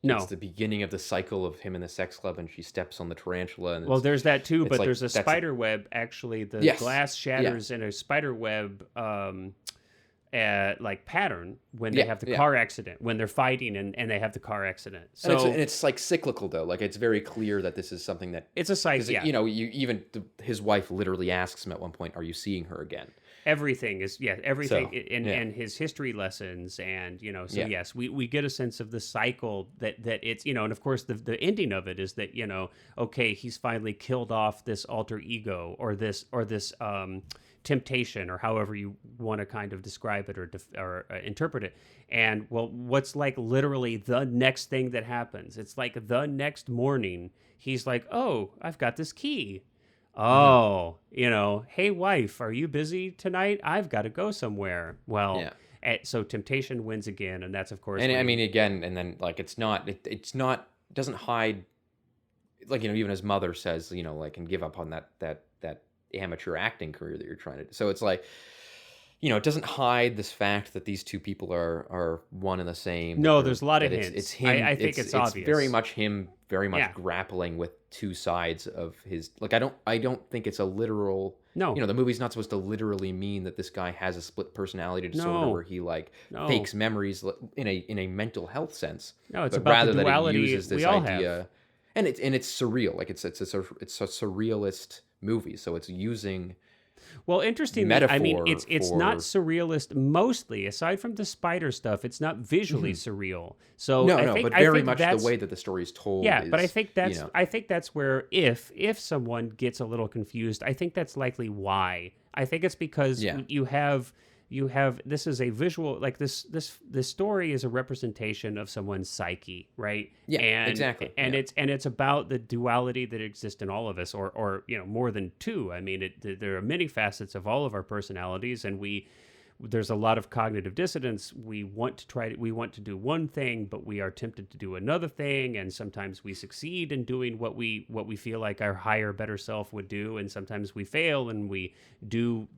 it's the beginning of the cycle of him in the sex club, and she steps on the tarantula. And
there's that too, but there's a spider web. Actually, the glass shatters in a spider web pattern when they have the car accident, when they're fighting and they have the car accident. So
and it's like cyclical though. Like it's very clear that this is something that
it's a cycle.
His wife literally asks him at one point, "Are you seeing her again?"
Everything and his history lessons, and yes, we get a sense of the cycle that it's and of course the ending of it is that okay, he's finally killed off this alter ego or this temptation, or however you want to kind of describe it or interpret it. And what's like literally the next thing that happens? It's like the next morning, he's like, "Oh, I've got this key. Oh, hey wife, are you busy tonight? I've got to go somewhere." So temptation wins again, and that's of course.
And I mean, again, and then like it's not doesn't hide, like even his mother says, and give up on that amateur acting career that you're trying to do. So it's like, it doesn't hide this fact that these two people are one and the same.
No, there's a lot of
That it's
hints.
him.
I think it's
It's very
obvious.
much him, very much
Yeah.
grappling with two sides of his. Like I don't think it's a literal.
No.
The movie's not supposed to literally mean that this guy has a split personality disorder
No.
where he like
No.
fakes memories in a mental health sense.
No, it's
But
about
rather
the
that it
duality
uses this
we all
idea,
have.
and it's surreal. Like it's a surrealist movie, so it's using
Well, interestingly, I mean,
metaphor
it's not
for
surrealist mostly. Aside from the spider stuff, it's not visually surreal. So
no,
I
no,
think
but
I
very
think
much the
that's
way that the story is told
yeah.
is,
But I think that's where if someone gets a little confused, I think that's likely why. I think it's because
yeah,
you have this is a visual like this story is a representation of someone's psyche, right?
yeah,
and
exactly,
and
yeah.
it's about the duality that exists in all of us, or more than two. I mean, there are many facets of all of our personalities, and there's a lot of cognitive dissonance. We want to do one thing, but we are tempted to do another thing, and sometimes we succeed in doing what we feel like our higher, better self would do, and sometimes we fail and we do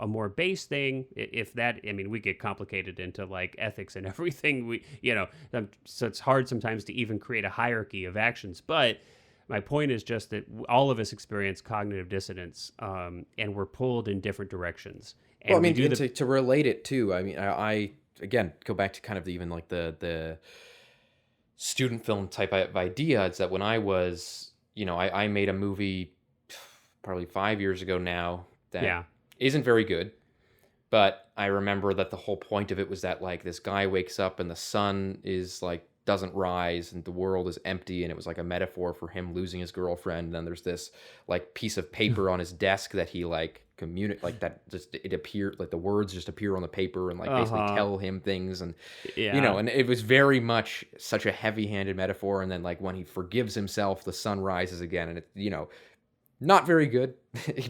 a more base thing. If that, I mean, we get complicated into like ethics and everything. So it's hard sometimes to even create a hierarchy of actions, but. My point is just that all of us experience cognitive dissonance, and we're pulled in different directions. And
Well, I
we
mean,
do
to relate it too. I mean, I again go back to kind of even like the student film type of idea. It's that when I was, I made a movie probably 5 years ago now that
yeah.
isn't very good. But I remember that the whole point of it was that like this guy wakes up and the sun is like doesn't rise and the world is empty, and it was like a metaphor for him losing his girlfriend. And then there's this like piece of paper on his desk that he like communicate like that just it appeared like the words just appear on the paper and like basically tell him things, and
Yeah.
and it was very much such a heavy-handed metaphor. And then like when he forgives himself, the sun rises again, and it not very good,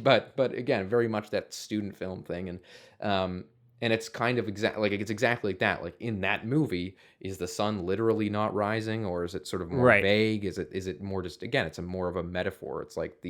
but again, very much that student film thing, and it's kind of it's exactly like that. Like in that movie, is the sun literally not rising, or is it sort of more
Right.
vague? Is it more just again? It's a more of a metaphor. It's like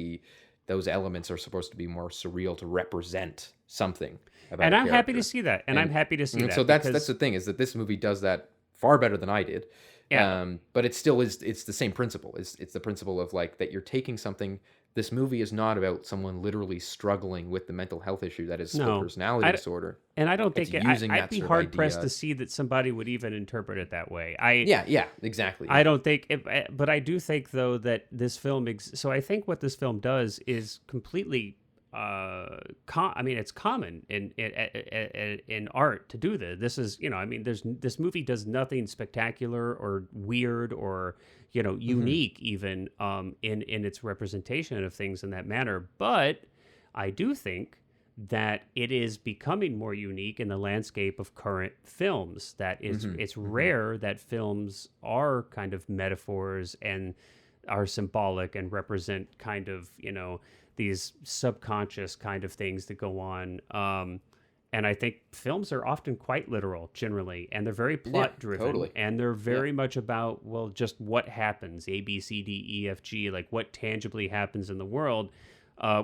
those elements are supposed to be more surreal to represent something about.
And
a
I'm happy to
character.
see that. And I'm happy to see that.
So that's the thing, is that this movie does that far better than I did.
Yeah.
But it still is. It's the same principle. It's the principle of like that you're taking something. This movie is not about someone literally struggling with the mental health issue that is split personality disorder.
And I don't
It's
think
using
I'd
that
be
sort of
hard pressed
idea.
to see that somebody would even interpret it that way.
Yeah, exactly.
I don't think, but I do think though that this film. So I think what this film does is completely. I mean, it's common in art to do this. This is, I mean, this movie does nothing spectacular or weird or unique even in its representation of things in that manner. But I do think that it is becoming more unique in the landscape of current films. That is, it's rare that films are kind of metaphors and are symbolic and represent kind of these subconscious kind of things that go on. And I think films are often quite literal generally, and they're very plot driven.
Totally.
And they're very much about, well, just what happens, A, B, C, D, E, F, G, like what tangibly happens in the world.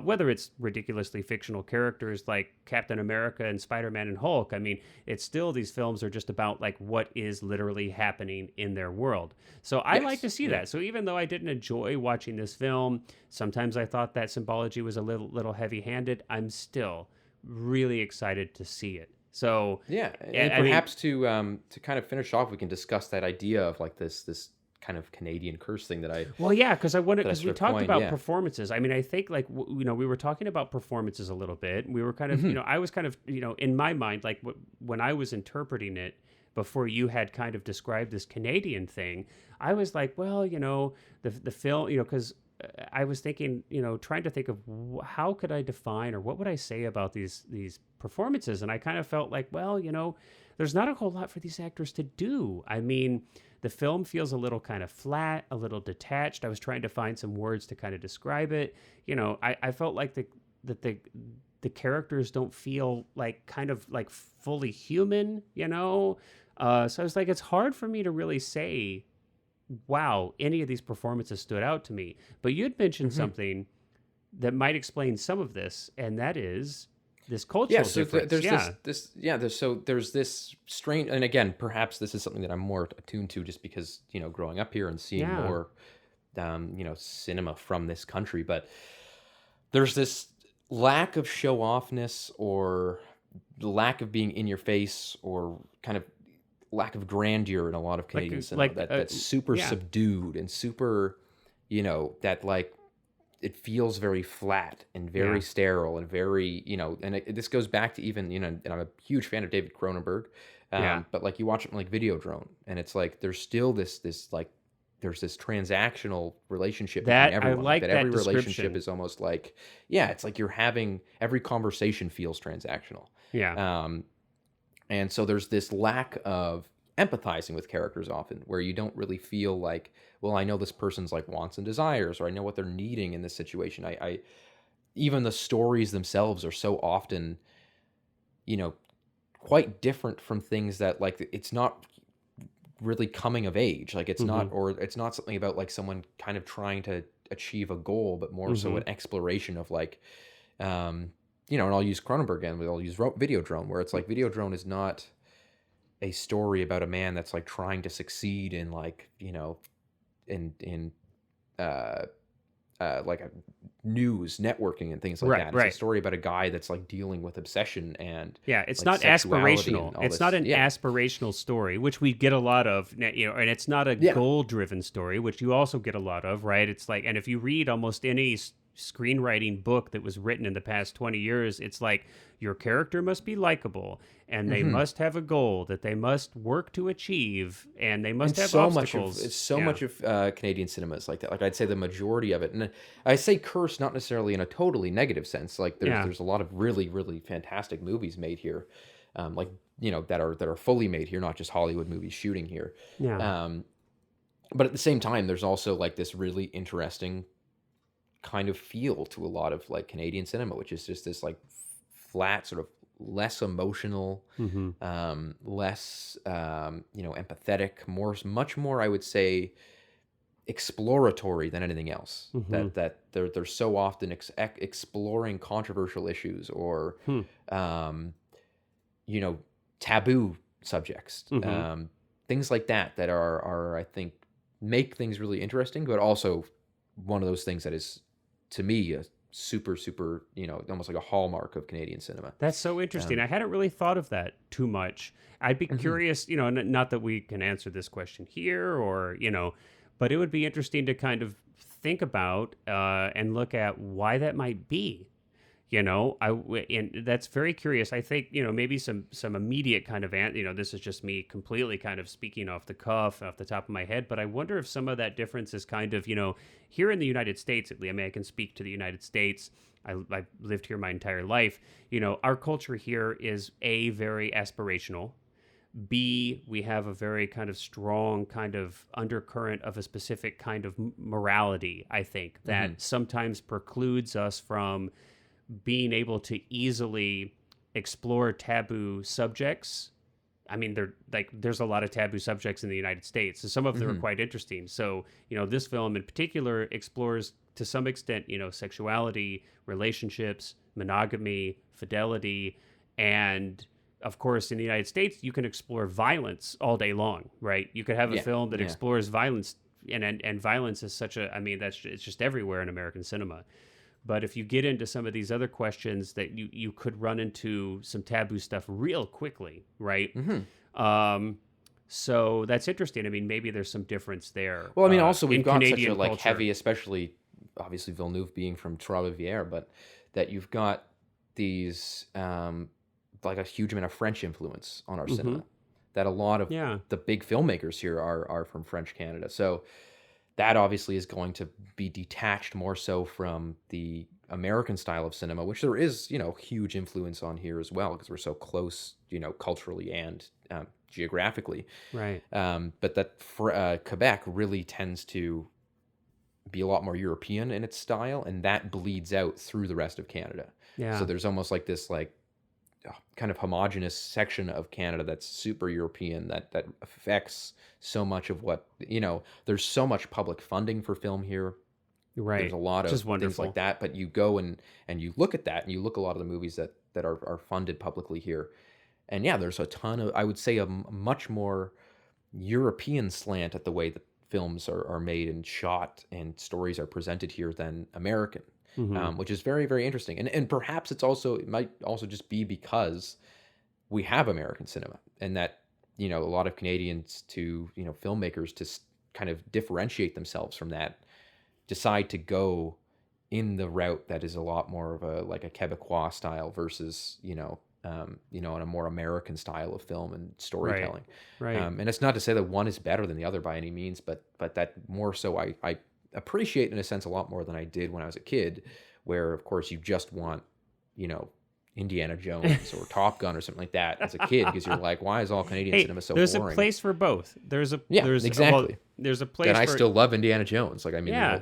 Whether it's ridiculously fictional characters like Captain America and Spider-Man and Hulk, I mean, it's still, these films are just about like what is literally happening in their world. So I like to see that. So even though I didn't enjoy watching this film, sometimes I thought that symbology was a little heavy-handed, I'm still really excited to see it. So
and perhaps to kind of finish off, we can discuss that idea of like this kind of Canadian curse thing that I
because we talked about
yeah.
performances. I mean, I think like we were talking about performances a little bit. We were kind of I was kind of in my mind, like when I was interpreting it before you had kind of described this Canadian thing, I was like, well, the film, because I was thinking, trying to think of how could I define or what would I say about these performances, and I kind of felt like, well, there's not a whole lot for these actors to do. I mean, the film feels a little kind of flat, a little detached. I was trying to find some words to kind of describe it. I felt like the characters don't feel like kind of like fully human, So I was like, it's hard for me to really say, wow, any of these performances stood out to me. But you'd mentioned something that might explain some of this, and that is this
Yeah,
cultural
so
difference.
there's
Yeah,
there's this strange, and again, perhaps this is something that I'm more attuned to just because, growing up here and seeing
yeah,
more, cinema from this country, but there's this lack of show offness or the lack of being in your face or kind of lack of grandeur in a lot of Canadian cinema that's super
yeah,
subdued and super, that like it feels very flat and very
yeah,
sterile and very, and this goes back to even, and I'm a huge fan of David Cronenberg,
yeah.
but like you watch it like Videodrome, and it's like there's still this like there's this transactional relationship between
That I
everyone. Like
like
that
that
every relationship
description.
is almost like, yeah, it's like you're having every conversation feels transactional.
Yeah,
Um, and so there's this lack of empathizing with characters often where you don't really feel like, well, I know this person's like wants and desires, or I know what they're needing in this situation. I even the stories themselves are so often, you know, quite different from things that like it's not really coming of age. Like it's
mm-hmm,
not, or it's not something about like someone kind of trying to achieve a goal, but more so
mm-hmm.
an exploration of like, um, and I'll use Cronenberg again, but I'll use Videodrome, where it's like Videodrome is not a story about a man that's like trying to succeed in like, in uh like a news networking and things like
Right,
that. It's a
right.
story about a guy that's like dealing with obsession and
Yeah, it's
like
not
sexuality
aspirational.
and all
It's not
this.
an
Yeah.
aspirational story, which we get a lot of, and it's not a
Yeah.
goal-driven story, which you also get a lot of, right? It's like, and if you read almost any screenwriting book that was written in the past 20 years, it's like your character must be likable and they
Hmm.
must have a goal that they must work to achieve and they must
And
have
so much of
obstacles.
it's so
Yeah.
much of Canadian cinema is like that. Like I'd say the majority of it, and I say curse not necessarily in a totally negative sense. Like
Yeah.
there's a lot of really really fantastic movies made here, like that are fully made here, not just Hollywood movies shooting here.
Yeah.
Um, but at the same time, there's also like this really interesting kind of feel to a lot of like Canadian cinema, which is just this like flat sort of less emotional,
Mm-hmm.
less empathetic, much more I would say exploratory than anything else.
Mm-hmm.
That they're so often exploring controversial issues or
Hmm.
um, taboo subjects,
Mm-hmm.
things like that are I think make things really interesting, but also one of those things that is to me a super super almost like a hallmark of Canadian cinema.
That's so interesting.
Um,
I hadn't really thought of that too much. I'd be
mhm.
curious, not that we can answer this question here or, but it would be interesting to kind of think about and look at why that might be. And that's very curious. I think, maybe some immediate kind of, this is just me completely kind of speaking off the cuff, off the top of my head, but I wonder if some of that difference is kind of, here in the United States, at least, I mean, I can speak to the United States. I've lived here my entire life. Our culture here is A, very aspirational. B, we have a very kind of strong kind of undercurrent of a specific kind of morality, I think,
Mhm.
that sometimes precludes us from being able to easily explore taboo subjects. I mean, there's a lot of taboo subjects in the United States, so some of them are
Mhm.
quite interesting. So, this film in particular explores to some extent, sexuality, relationships, monogamy, fidelity, and of course, in the United States, you can explore violence all day long, right? You could have a
Yeah.
film that
Yeah.
explores violence, and violence is such a, I mean, it's just everywhere in American cinema. But if you get into some of these other questions, that you could run into some taboo stuff real quickly, right?
Mhm.
Um, so that's interesting. I mean, maybe there's some difference there
Well, I mean, also we've
in
got such a
Canadian
like
culture.
heavy, especially obviously Villeneuve being from Trois-Rivières, but that you've got these like a huge amount of French influence on our
Hmm.
cinema. That a lot of
Yeah,
the big filmmakers here are from French Canada. So that obviously is going to be detached more so from the American style of cinema, which there is, huge influence on here as well because we're so close, culturally and geographically.
right.
But that Quebec really tends to be a lot more European in its style, and that bleeds out through the rest of Canada. So
Yeah,
there's almost like this kind of homogenous section of Canada that's super European that affects so much of what there's so much public funding for film here. There's
right.
a lot
Which
of
is
things like
wonderful.
that, but you go and you look at that and you look a lot of the movies that are funded publicly here. And yeah, there's a ton of, I would say, a much more European slant at the way that films are made and shot and stories are presented here than American, which is very, very interesting. And perhaps it might also just be because we have American cinema, and that, a lot of Canadians filmmakers to kind of differentiate themselves from that, decide to go in the route that is a lot more of a Quebecois style versus, in a more American style of film and storytelling.
Right.
And it's not to say that one is better than the other by any means, but that more so I appreciate in a sense a lot more than I did when I was a kid, where of course you just want, Indiana Jones or Top Gun or something like that as a kid, because you're like, why is all Canadian cinema so
there's
boring?
A place for both. There's
exactly.
There's a place.
And I
for...
still love Indiana Jones. Like, I mean,
Yeah.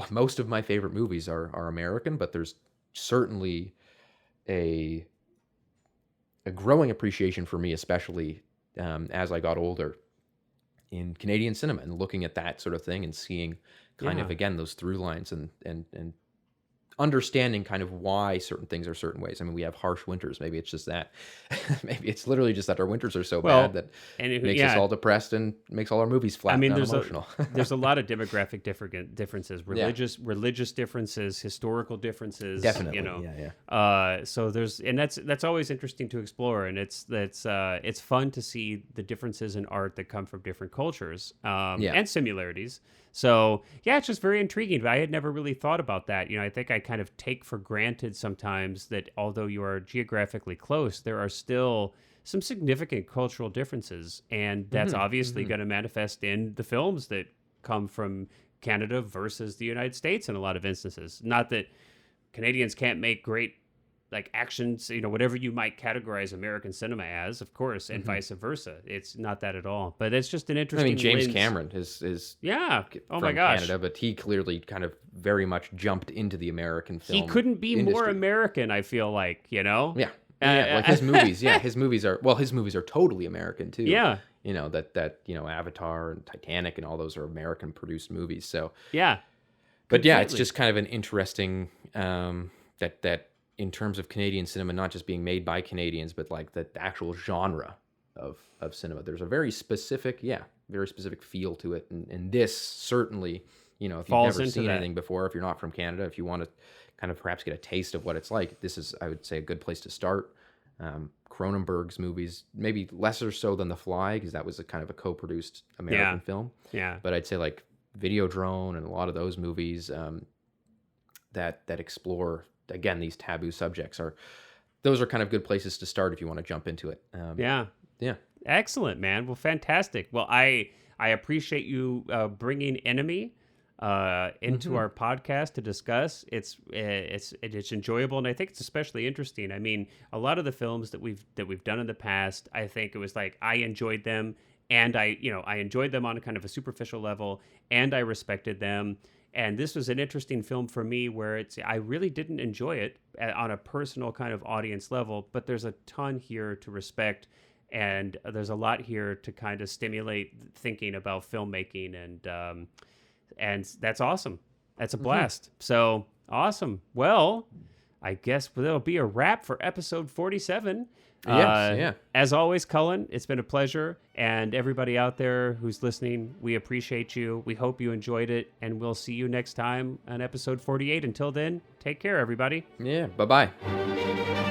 Most of my favorite movies are American, but there's certainly a growing appreciation for me, especially as I got older, in Canadian cinema, and looking at that sort of thing and seeing kind of, again, those through lines and understanding kind of why certain things are certain ways. I mean, we have harsh winters. Maybe it's just that. Maybe it's literally just that our winters are so bad that it makes us all depressed and makes all our movies flat and emotional.
There's a lot of demographic differences, religious differences, historical differences.
Definitely,
So that's always interesting to explore, and it's fun to see the differences in art that come from different cultures and similarities. So, yeah, it's just very intriguing. But I had never really thought about that. I think I kind of take for granted sometimes that although you are geographically close, there are still some significant cultural differences. And that's obviously going to manifest in the films that come from Canada versus the United States in a lot of instances. Not that Canadians can't make great actions, whatever you might categorize American cinema as, of course, and vice versa. It's not that at all. But it's just an interesting.
I mean, James
lens.
Cameron is
Oh
from
my gosh,
Canada, but he clearly kind of very much jumped into the American film.
He couldn't be
industry.
more American, I feel like,
Yeah. Like his movies, his movies are totally American too. Yeah. That Avatar and Titanic and all those are American produced movies. So
yeah.
But completely. Yeah, it's just kind of an interesting that in terms of Canadian cinema not just being made by Canadians, but like the actual genre of cinema. There's a very specific feel to it. And this certainly, if you've never seen anything before, if you're not from Canada, if you want to kind of perhaps get a taste of what it's like, this is, I would say, a good place to start. Cronenberg's movies, maybe lesser so than The Fly, because that was a kind of a co-produced American film.
Yeah.
But I'd say like Videodrome and a lot of those movies that explore, again, these taboo subjects those are kind of good places to start if you want to jump into it.
Yeah. Excellent, man. Well, fantastic. Well, I appreciate you bringing Enemy into our podcast to discuss. It's enjoyable, and I think it's especially interesting. I mean, a lot of the films that we've done in the past, I think it was like I enjoyed them, and I enjoyed them on a kind of a superficial level, and I respected them. And this was an interesting film for me where I really didn't enjoy it on a personal kind of audience level, but there's a ton here to respect, and there's a lot here to kind of stimulate thinking about filmmaking, and that's awesome. That's a blast. So awesome. Well, I guess that'll be a wrap for episode 47.
Yes,
As always, Cullen, it's been a pleasure. And everybody out there who's listening, we appreciate you. We hope you enjoyed it. And we'll see you next time on episode 48. Until then, take care, everybody.
Yeah, bye-bye.